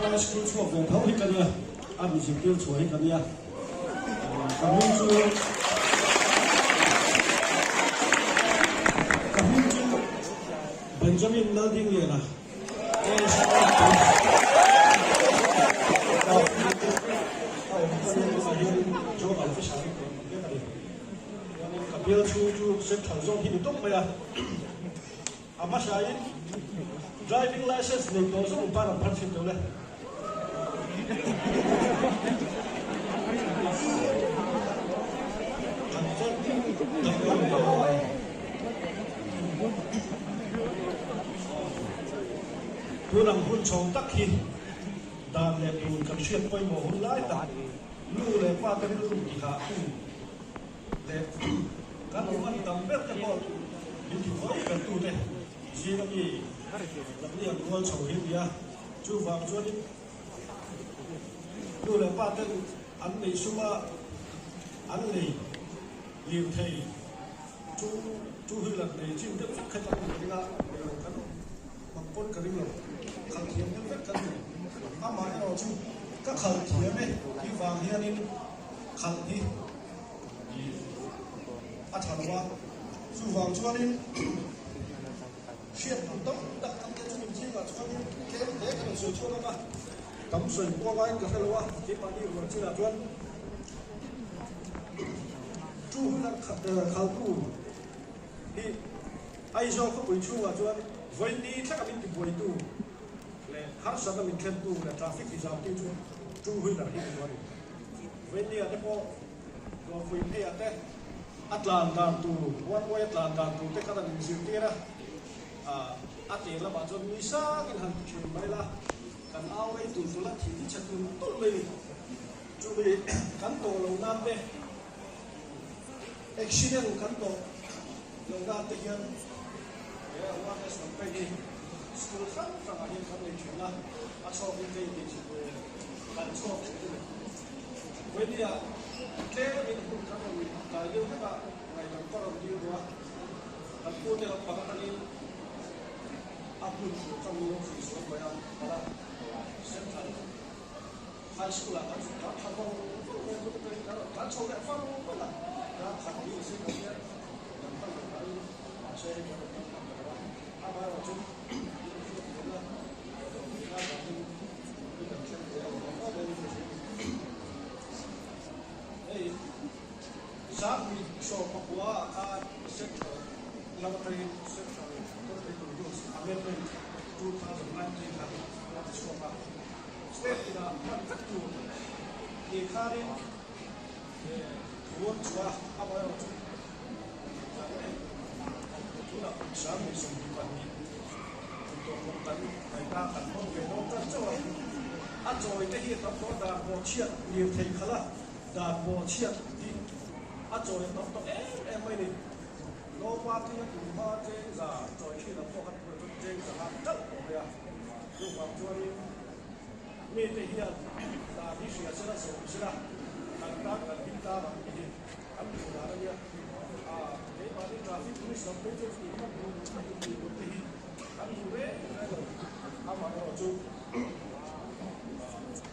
primary school chuộc về thấu hết cái này anh chỉ tiêu chuối cái này cảm ơn chú Benjamin Nalding vậy nè bây giờ chú sẽ thằng dòng thì tốt bây giờ mà sai driving license này tôi sẽ ba năm phát triển được đấy tôi làm hôn chồng tắc khi đàn lệ tôi cần xuyên quay mồ hôn lái đàn lưu lệ qua cái lưu thì khá lệ các ông anh tầm biết cái bọn những thứ mới cần tu đây gì là gì lập nghiệp ngôi sầu hiền ya chú vàng chú đi lưu lệ qua cái anh này suma anh này liều thầy chú hư lần này chịu tiếp khách hàng người ta cái bằng con cái gì khẩn thiện những vết cân mà nó chú các khẩn thiện này cái vàng hiền nên khẩn thì thằng hoa dù vàng cho nên xuyên tóc đặt trong cái chúng mình chỉ là cho nên cái để cái sợi cho nó mà cắm sợi qua vai cái phải lo cái bao nhiêu chỉ là chuyên chú là khảo cứu thì ai cho có buổi chú là chuyên với đi chắc là mình thì buổi tu là hát sao mình khen tu là traffic thì sao tiêu chú là đi rồi với đi là có rồi với đi là thế Atlanta tu, one way Atlanta tu, te kata ni siu ra, ati la ba jon misa kan han chu mai la, kan away tu la thi thi chatu tu le, chu le kan to lo nam te, accident kan to lo nam te hian, ya one is not pay school from ani kan le chu la, a so vi te ni chu kan so we dia Kaya ini pun kami tahu kita mengenai koran di luar, dan pun dalam pandangan ini, apa pun kami mesti supaya pada central high school akan sudah kamu kan soalnya kamu mana, dan kami sih kerja dan kami saya kerja apa macam Saat ini show Papua akan sektor laboratori sektor terus Amerika 2019 hari show state tidak tertentu di kali buat cuah apa yang sudah sama sembilan untuk melakukan kaitan menggendong tercuah atau itu kita dah bocor di tengah dah bocor a做人當咪你攞花啲一件花遮咋，再去諗多一個遮就啱得我呀，要話做啲咩啲嘢，嗱啲樹啊識得熟唔識啦，但係但係邊家嘛呢啲，咁做下嗰啲你話啲咖啡啲上杯即係乜嘢啲，咁做咩？啱話我做，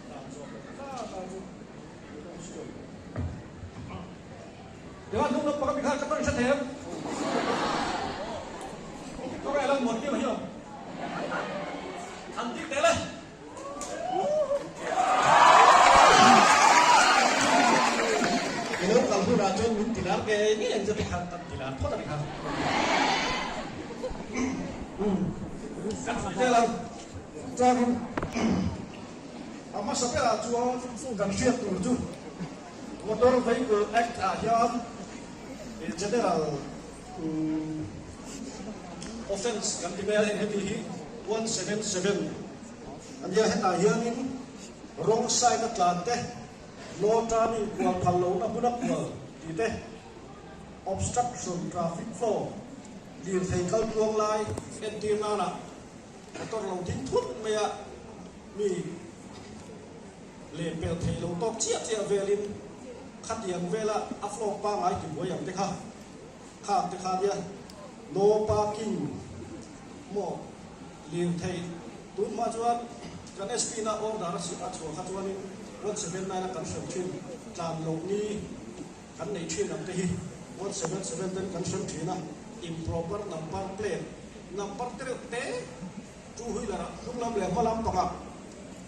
難做，難做。Dengan tunggu pakai pihak kepada setiap, kau elang mati macam, antik telah. Kalau kalau racun tidak ke ini yang jadi hantar tidak, kau tak dihantar. Telah, jangan. Amat sampai racun kan siap tu. Motor Vehicle Act yang general offense yang dibayar ini 177. Anda hendak yang ini wrong side Atlante, nota ni kuat kalau nak buat apa? Itu obstruction traffic flow. Di vehicle tuang lai, entir mana? Motor long tin tut maya ni lepel thelo tok chia velin. Khát yang vela afro pa ngai ki boyang te kha te kha dia no parking mo lin thei tu ma chuan kan SP na order si a chu kha chuan 179 kan sham thin tlan lo ni kan nei thin am te hi 177 ten kan sham thina improper number plate number te chu hui la lung lam le malam paka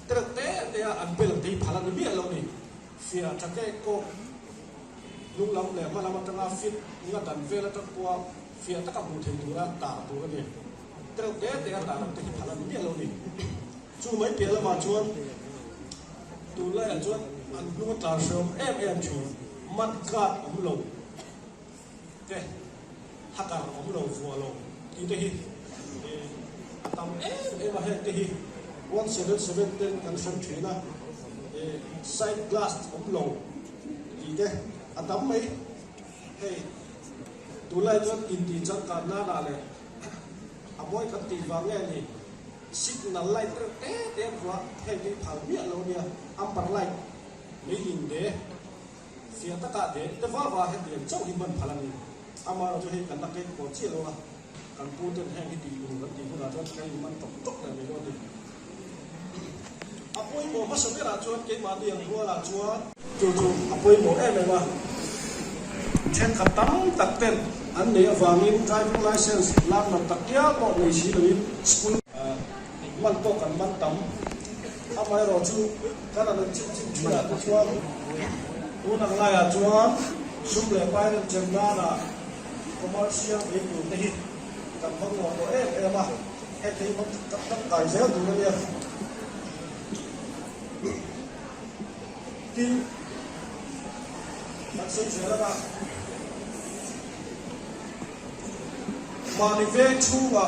te an bel te phalan bi lo ni fia chake ko lung lam le malam tanga fit nga dan vela ta kwa fia ta ka bu the tu ra ta tu ni te ta lam te phalan bi lo ni chu mai pe la ma chuan tu la ya chuan an nu ta shom em chu mat ka om lo ke hakar om lo fu lo ti te hi tam ma he te hi 177 ten kan sham thina side glass om lo ti te atam mai hey tu lai chuan in ti chang ka na da le amoi kan ti wang nge ni signal light te kwa hey ti phal mi lo nia amper light ni in de sia ta ka de te wa he de chau hi man phalan ni amaro chu he kan ta ke ko chi lo kan pu ten he hi ti lu kan ti ko da chuan kai man tok le lo ni apoi mo ma so ra chuan ke ma di ang ko la chuan chu apoi mo ma chen khap tam tak ten an nei awangin driving license lam na takya ko nei si lo school man to kan man tam amai ro chu kana na chim chula ko chuan unang la ya chuan sum le pai ren chen na commercial vehicle te hi kan bang mo ma he thei mo tak kai zel du ne tinมันสุดเสียแล้วกันมาในเวชูว่า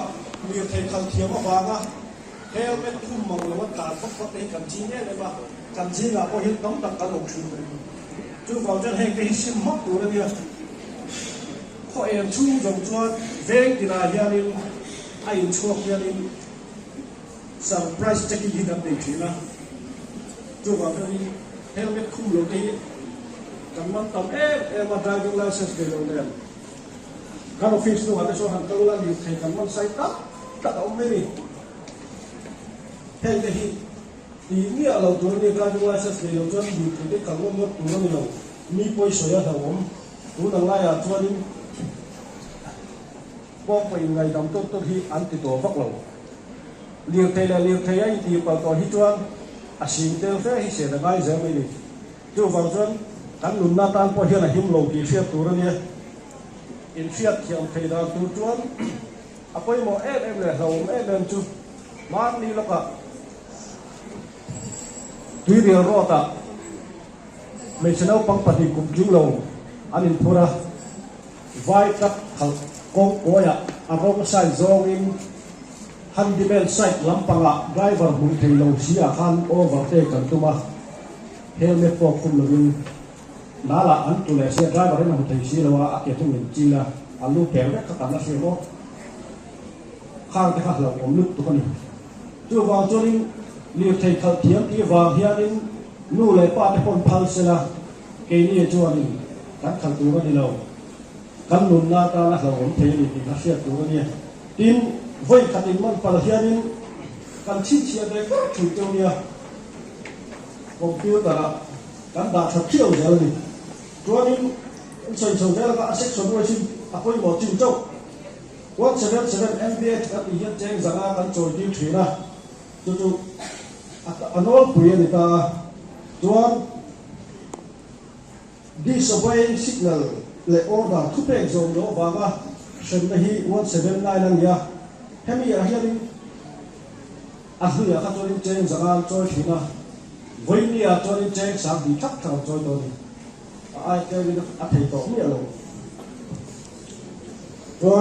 มีเทคัลเทียมว่าว่าเฮลเมตคุ้มมองเลยว่าการพบเองกันจีเนี่ยเลยว่ากันจีน่ะพอเห็นต้องตัดกันหลงชูเลยจู่เราจะเห็นได้ชิมมักตัวเนี่ยข้อเอ็นชูจงจวนเวงที่นาเฮียนินไอ้ชัวเฮียนินเซอร์ไพรส์จะกินที่นั่นเองนะจู่เราจะเฮลเมตคุ้มลงที่กันมันทำมา driving license เดียวเนี่ยการออฟฟิศนู้นจะชอบหันตัวละนี่ใช้กันมันใส่ตัดเอาไม่มีเฮ้ยที่ที่นี่เราตัวนี้ driving license เดียวจนอยู่ที่กันมันหมดตัวนี้เรามีป่วยเสียแต่ผมตัวนั้นไรตัวนี้บอกไปยังไงดำต้นที่อันติดตัวฟักเราเลี้ยงเทยไอ้ที่ปตัวที่จวนอาชีพเดียวแค่ที่เสียแต่ง่ายเสียไม่ดีจู่ฟังจนกันหนุนนาตานพอเห็นหิมลงที่เสียตัวนี้อินเสียที่อันเคยได้ตัวจวนอาไปหมอเลยเราเดินจู่มานี่แล้วก็ตุยเดียวรอดอ่ะไม่ใช่เอาปังปฏิกุมจิ้งลงอันนี้พูดอะไว้กับเขากงโอยอ่ะอารมณ์ใส่ซองอินฮันดิเมนใส่ลำปังอ่ะไดรเวอร์บุญเทลงเสียคันโอเวอร์เทกันตัวมาเฮลเมตพวกคุมเลยน่าละอันตัวเลเสียได้บริมันถึงสิแล้วว่าอาเกตุมินจีละอันลูกแก้วเนี่ยก็ตามนั้นสิโมข้างที่ข้าเราผมลึกตัวนี้จู่วางจนเลี้ยงเทเขาเทียมที่วางเฮียนินนู่เลยป้าที่คนพัลเสละเกนี่จวนนี่กันขันตัวนี้เรากันหนุนหน้าตาละเราผมเทนี่ที่นักเสียตัวนี้ดินไว้ขัดดินมันพัลเฮียนินกันชิ้นเชียร์ได้ก็ถูกตัวนี้คอมพิวเตอร์กันด่าชักเชี่ยวเดียวนี่ตัวนี้ใส่ส่งแล้วก็อาศัยส่งไว้ชิมอาคุยหมดจิ้มเจ้าวันเสร็จMBA กับอีเหี้ยเจ๊งสังอากันโจยดิ้วถือนะจู่อันนู้นเปลี่ยนตาตัวdisobey signal เลยออเดอร์ทุกเพลงส่งโน้ตว่าเช่นนี้179นั่นยาเฮมีอะไรนี่อาคุยกับตัวนี้เจ๊งสังอาโจยถือนะวันนี้ตัวนี้เจ๊งสังดีทักทางโจยตัวนี้ไอ้เจ้านี่อัฐิตัวนี้เราตัว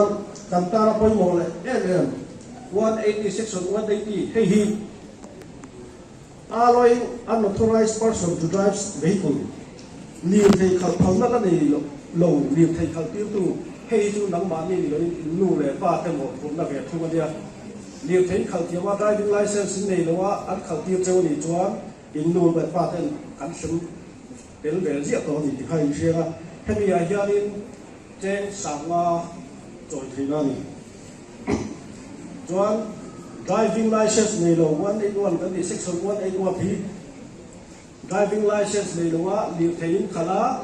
กันตาเราไปมองเลย186 or 180 hey he allowing unauthorized person to drive vehicle เลี้ยงเทขับพังนั่นก็นี่ลงเลี้ยงเทขับติ้วตู้ให้จู่นังบ้านนี่เลยนู่เลยป้าเต็มหมดผมนักเรียนทุกวันเดียวเลี้ยงเทขับที่ว่า driving license นี่หรือว่าอันขับติ้วเจ้านี่จวนอินนู่แบบป้าเต็มกันซึ่งเป็นเรื่องเสียตัวนี่ที่ให้เชื่อให้มีอะไรนี่เจ๊สั่งมาจอยที่นั่นจวน driving license này là 181 cái section 181 thì driving license này là liều thấy khala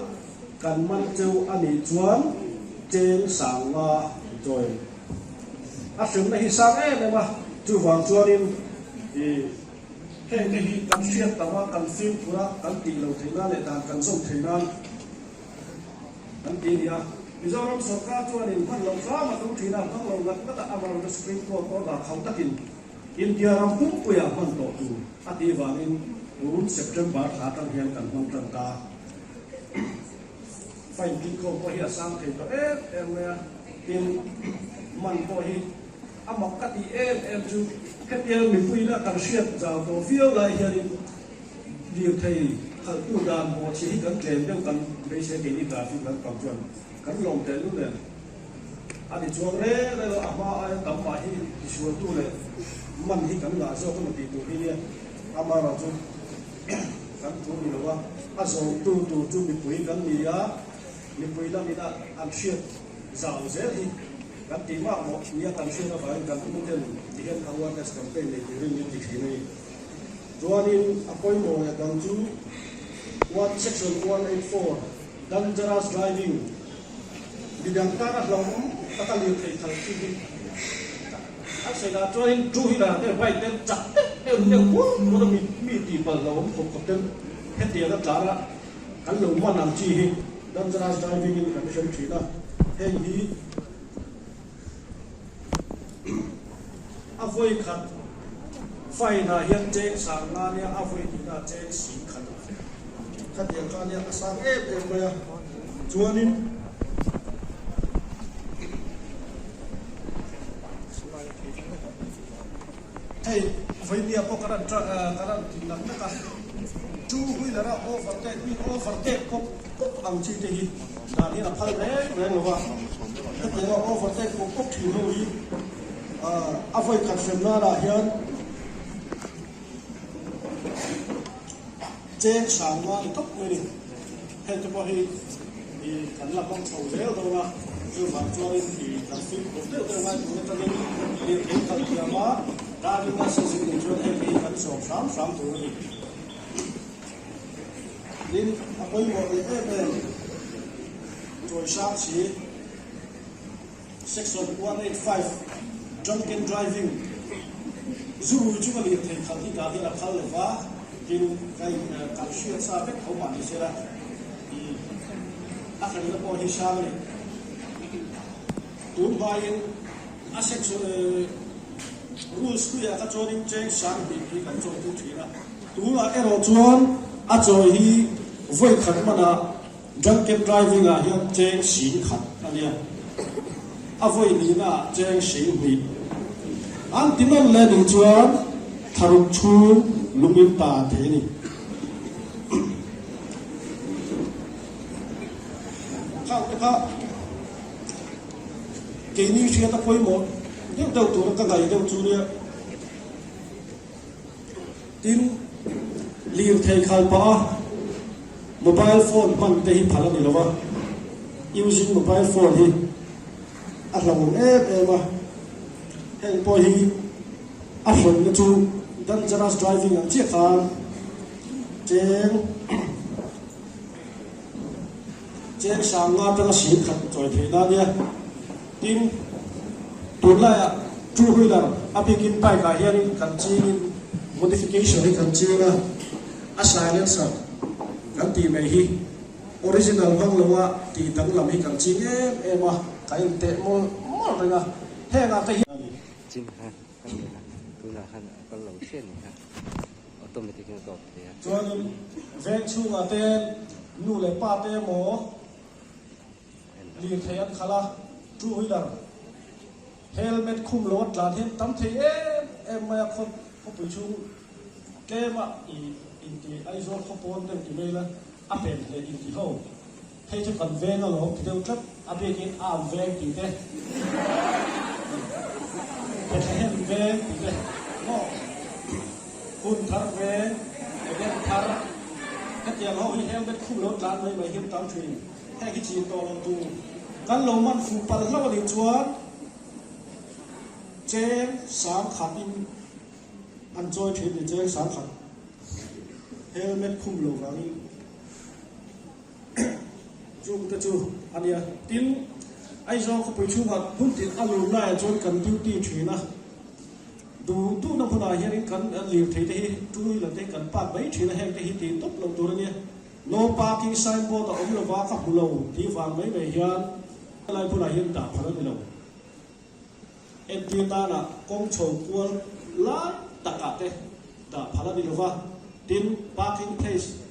cần man châu anh ấy chuan trên sáng rồi áp dụng này sáng ấy này mà chú hoàng chuan in thì hiện cái gì cần siết tao cần phim pura cần tỷ lệ thế nào để đạt cần sống thế nào cần tỷ lệ bây giờเราสกัดchuan inพันลงฟ้ามาต้องทีนั้นต้องลงกันก็แต่เอาเราสปริงโกก็ได้เขาตัดอินเดียเราพุ่งไปอย่างมันโตดูอดีตวันนี้รุ่นเซปเทมเบอร์ขาตั้งเฮียนกันมันตั้งตาไฟกินโคก็เฮียสร้างเทตัวเอ็มเนี่ยกินมันก็เฮียอามักกะตีเอ็มจูแค่เดียวมีคุยแล้วกันเชียดจะตัวฟิลเลยเฮียดิเดียวไทยขัดตู้ดานโมชีกันเกลเดียวกันไม่ใช่เกลิกาฟิกันกับจวนกันลงเตลุเลยอันนี้จวงเร่เลยอามาไอ้ตั้มมาที่ชวนตู้เลยมันที่กันหลายโซ่ก็มาตีตัวที่เนี่ยอามาเราจูกันตัวนี้ว่าอาโซ่ตู้จูมีปุ๋ยกันมีปุ๋ยแล้วมีน่ะอันเชียดจะเอาเสียที่กันตีมากหมดเนี่ยกันเชียดแล้วไปกันทุกเดือนที่เห็นเขาว่าในสกัมเปญในที่เรื่องนี้ที่ที่นี่ตัวนี้อภัยโมเนี่ยกันจูone section 184 dangerous driving di dalam tanah lorong takkan lihat kalau sini saya cho nên chui là cái vai tên chặt em muốn nó mi tì bờ lỗ phục cột tên hết tiền nó trả là cái lỗ mà làm chi hi đâm ra driving in cái sân chỉ là hay gì avoid khát phải là hiện chế sáng na nha avoid là chế xí khát khát tiền cho nha sáng em bây cho nên hey, vậy thì có cái tin nặng đó cả. Chú huy là nó overtake có bằng chi thế gì? Là như là phanh đấy rồi mà. Cái gì nó overtake có thì nó gì? Avoid cắt xem nó là hiện trên sàn nó tốc người đi. Hay cho bao hi thì cảnh là con sầu dễ đâu mà. Chứ mà cho nên thì là phim cũng được rồi mà chúng ta nên liên kết cần gì mà. Ra chúng ta sử dụng những chuyện hay bị cắn sổ sám tuổi đi nên với một cái em rồi sáng chỉ section 185 drunken driving dù chúng ta liệt thành khẩn thì cả là khẩn là phá nhưng cái cảm xúc xa vết không mạnh như thế là thì ác là bao nhiêu sao này tụi bay section rules kuya ka chorin cheng sang bi ki kan chon tu thina tu la ero chuan a choi hi voi khat mana drunken driving a hian cheng sin khat ania a voi ni na cheng sin bi an tinon le ni chuan tharuk chun lumin ta the ni ka ke ni chia ta poi mo nhưng đầu tụi nó cái đầu tụi nó tin liều thầy khai pa mobile phone bằng tay hi phá đi đâu using mobile phone hi ăn lòng em mà hay bôi hi ăn lòng cái chú dangerous driving ang chiếc hàng trên sáng ngã ta xỉn khát rồi thế nào nhé tin tuần lại chú huy là áp dụng bài cả hiện cần chi modification hay cần chi là silencer cần tìm mấy hi original vang lâu thì tận làm hi cần chi em mà cái tệ mol rồi là thế là cái chính ha cái này là tôi là han con lẩu xiên này ha automatic nó tốt thì cho nên ven chung ở tên nu lại pa tên mỏ liền thấy ăn khá là chú huy là helmet khum lót là thêm tấm thì em mà không bị chung cái mà in thì ai rồi không muốn đem thì đây là áp lên để in thì hậu hay cho cần ven nó lót thì đâu chấp áp lên cái arm ven thì thế cái hem ven thì thế nó hun thar ven cái thar cái tiền hậu thì helmet khum lót là mấy hiểm tấm thì hay cái gì to lắm tu căn lồng man phụ bal lâu đi chuan chế sáng khát in ăn trôi thì chế sáng khát helmet khung lồ vào đi chung ta chu anh ya tin ai do không phải chung hạt bún tin ăn lùm lại cho cần duty thủy na đủ tu nó phun hiện in cần liều thấy thế tôi là thế cần part mấy thủy là hiện thế thì tốt lâu tôi này no parking signboard ở ông là khắp lâu thì vàng mấy về hiện lại phun hiện đã phải là lâu em tin ta là công chầu quân lá đặc cả thế đã phải là lâu tin parking place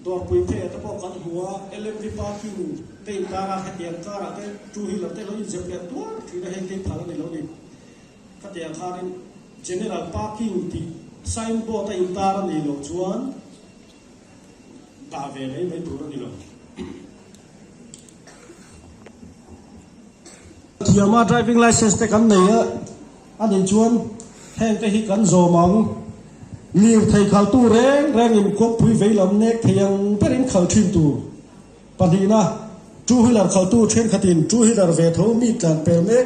ตัวปุยเทตะพอกันหัว LMV parking เต็มการะเตียงการะเตจูฮิลเตเรายินเสียงตัวที่ได้เห็นที่ผ่านในเราดิขัดเตียงการะ general parking ที่ signboard เต็มการะในเราจวนตาเวเลยไม่ตัวในเราที่มา driving license แต่กันเนี่ยอันนี้จวนแห่งแต่ที่กันโจมังliều thầy khảo tu rèn in quốc quý vĩ làm nét thầy yang biết in khảo chuyên tu, bản đi na chú huy làm khảo tu chuyên khát tin chú huy làm về thấu mi tràn bèo nét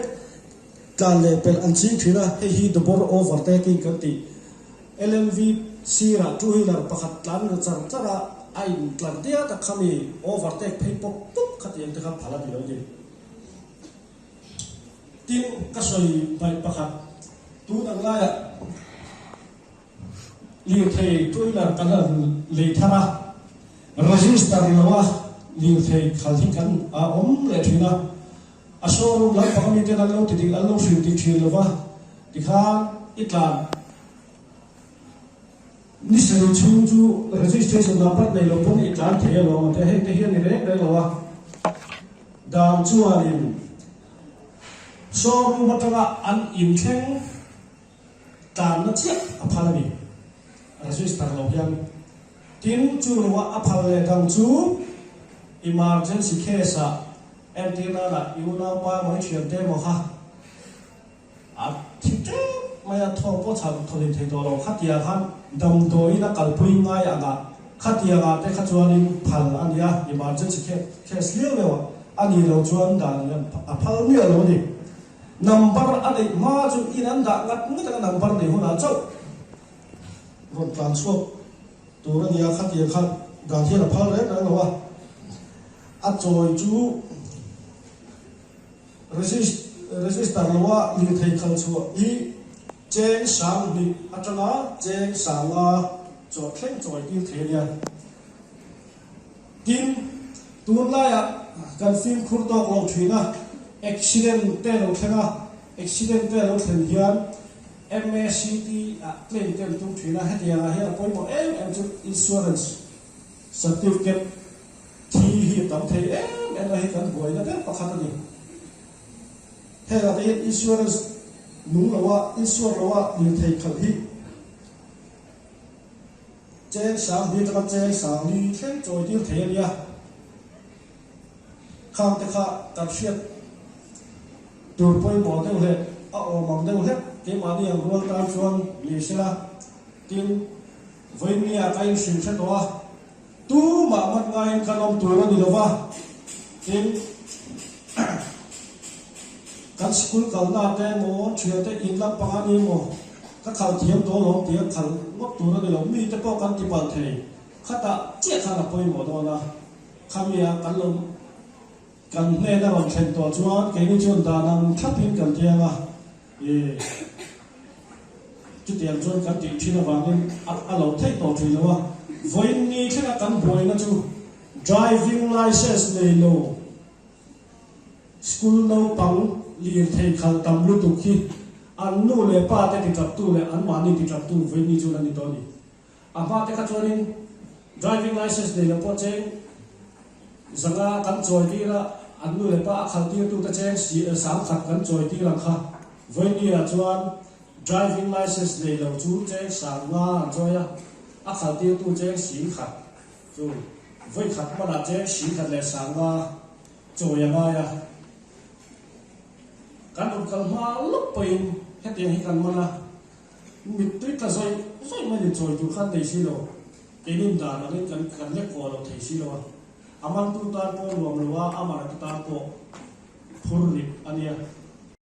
tràn lệ bèo ăn chính thì na hay hi double overtaking cái tí LMV xì ra chú huy làm bạc lăn rồi chẳng chắc là ai lăn tia ta kami overtake hay bốc bốc khát yang ta khám phá đi đâu đi tin cái soi bài bạc tu đang lai à liều thầy tôi là cái là lệ thara register lawa liều thầy khai thị kan lệ thuyền à số lúc lại bằng mình tên là lâu thì lâu phim thì chuyện lawa thì khá ít là ní sự chung chu registration number này lâu cũng ít là thầy lawa mà thầy hiện này đấy lawa đam chu anh số lúc mà ta ăn in khen đam nó chết à phải là gì register lo hian tin chu ruwa aphal le dang chu emergency case a antina la yuna pa mai thiam te mo ha a thite maya tho po chang tholi thei do lo khatia khan dam doi na kalpui ngai anga khatia ga te khachuanin phal ania emergency case le lewa ani lo chuan dan aphal mi lo ni number ade ma chu inan da ngat ngat number ni huna chau rốt tràn suốt tụi nó nhà khát tiền khát gà thiên là phao đấy đó là ăn rồi chú register là liều thầy khăn chùa ý trên sáng đi ăn cho nó trên sáng là cho khen rồi liều thầy nha tin tụi nó ya cần phim khurt đọc lòng thuyền accident tên lòng thuyền accident tên lòng thuyền hiền MSCT claim tem tu thina hetianga hi apoi mo em chu insurance certificate thi hi tam thei em hi kan boi na pe pakhat ani he ga te insurance nung lawa insure lawa ni thei khal hi che sang bi ta che sang ni khen choi ti thei ania khang te kha ta thiet tu poi mo de le a o mam de le cái mà đi ăn ruộng tam xuân lì xí la tin với mi à cái sinh xuất đó tu mà mất ngay cái ông tuổi nó đi đâu va tin các school cầu na cái mô chuyện cái in lắm bằng anh mô các khảo thiếm đó lòng tiếng khảo mất tuổi nó đi lòng mi cái bao cái bản thể khát ta chết khá là bơi mô đó na khám ya cái lòng cần nên là lòng khen tổ chuan cái này chuan đàn năng thắp pin cần tiền à chút tiền cho các chị chuyên vào nên ăn lẩu thấy tổ truyền luôn với ni thế là cán bồi nó chú driving license này lô school nấu bằng liền thầy khăn tầm lưu tục khi ăn nô lệ ba thế thì tập tu lệ ăn mani thì tập tu với ni chú là ni đó đi ba thế các cho nên driving license này là có trên rằng là cán trôi đi là ăn nô lệ ba khăn tiêu tu ta trên sáng khát cán trôi đi là khá với ni là chuan driving license này là chú chế sáng nga rồi á khảo tiêu tu chế xí khát rồi với khát mà là chế xí khát là sáng nga rồi nga ya cái ông cần mà lúc pin hết tiền hết cần mà là mình tuyệt là rồi mà mình rồi tu khát đầy xí rồi cái niệm đàn là nên cần nhắc qua rồi thấy xí rồi aman tu ta po luam luwa amara tu ta po phurri ania